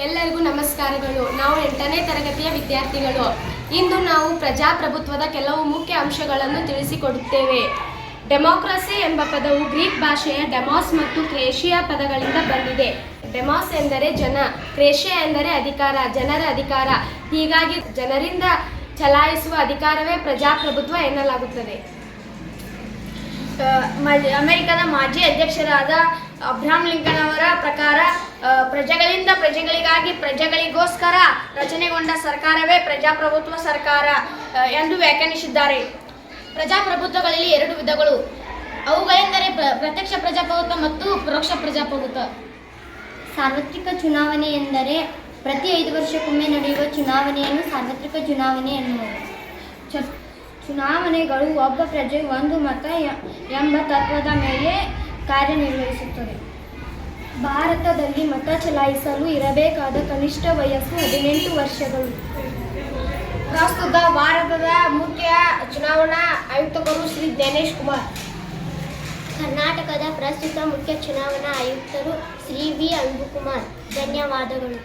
ಎಲ್ಲರಿಗೂ ನಮಸ್ಕಾರಗಳು. ನಾವು 8ನೇ ತರಗತಿಯ ವಿದ್ಯಾರ್ಥಿಗಳು. ಇಂದು ನಾವು ಪ್ರಜಾಪ್ರಭುತ್ವದ ಕೆಲವು ಮುಖ್ಯ ಅಂಶಗಳನ್ನು ತಿಳಿಸಿಕೊಡುತ್ತೇವೆ. ಡೆಮೋಕ್ರಸಿ ಎಂಬ ಪದವು ಗ್ರೀಕ್ ಭಾಷೆಯ ಡೆಮಾಸ್ ಮತ್ತು ಕ್ರೇಷಿಯಾ ಪದಗಳಿಂದ ಬಂದಿದೆ. ಡೆಮಾಸ್ ಎಂದರೆ ಜನ, ಕ್ರೇಷಿಯಾ ಎಂದರೆ ಅಧಿಕಾರ, ಜನರ ಅಧಿಕಾರ. ಹೀಗಾಗಿ ಜನರಿಂದ ಚಲಾಯಿಸುವ ಅಧಿಕಾರವೇ ಪ್ರಜಾಪ್ರಭುತ್ವ ಎನ್ನಲಾಗುತ್ತದೆ. ಅಮೆರಿಕದ ಮಾಜಿ ಅಧ್ಯಕ್ಷರಾದ ಅಬ್ರಹಾಂ ಲಿಂಕನ್ ಅವರ ಪ್ರಕಾರ ಪ್ರಜೆಗಳಿಂದ ಪ್ರಜೆಗಳಿಗಾಗಿ ಪ್ರಜೆಗಳಿಗೋಸ್ಕರ ರಚನೆಗೊಂಡ ಸರ್ಕಾರವೇ ಪ್ರಜಾಪ್ರಭುತ್ವ ಸರ್ಕಾರ ಎಂದು ವ್ಯಾಖ್ಯಾನಿಸಿದ್ದಾರೆ. ಪ್ರಜಾಪ್ರಭುತ್ವಗಳಲ್ಲಿ 2 ವಿಧಗಳು. ಅವುಗಳೆಂದರೆ ಪ್ರತ್ಯಕ್ಷ ಪ್ರಜಾಪ್ರಭುತ್ವ ಮತ್ತು ಪರೋಕ್ಷ ಪ್ರಜಾಪ್ರಭುತ್ವ. ಸಾರ್ವತ್ರಿಕ ಚುನಾವಣೆ ಎಂದರೆ ಪ್ರತಿ 5 ವರ್ಷಕ್ಕೊಮ್ಮೆ ನಡೆಯುವ ಚುನಾವಣೆಯನ್ನು ಸಾರ್ವತ್ರಿಕ ಚುನಾವಣೆ ಎನ್ನುವರು. ಚುನಾವಣೆಗಳು ಒಬ್ಬ ಪ್ರಜೆ ಒಂದು ಮತ ಎಂಬ ತತ್ವದ ಮೇಲೆ ಕಾರ್ಯನಿರ್ವಹಿಸುತ್ತದೆ. ಭಾರತದಲ್ಲಿ ಮತ ಚಲಾಯಿಸಲು ಇರಬೇಕಾದ ಕನಿಷ್ಠ ವಯಸ್ಸು 18 ವರ್ಷಗಳು. ಪ್ರಸ್ತುತ ಭಾರತದ ಮುಖ್ಯ ಚುನಾವಣಾ ಆಯುಕ್ತರು ಶ್ರೀ ದಿನೇಶ್ ಕುಮಾರ್. ಕರ್ನಾಟಕದ ಪ್ರಸ್ತುತ ಮುಖ್ಯ ಚುನಾವಣಾ ಆಯುಕ್ತರು ಶ್ರೀ ವಿ. ಅನ್ಬುಕುಮಾರ್. ಧನ್ಯವಾದಗಳು.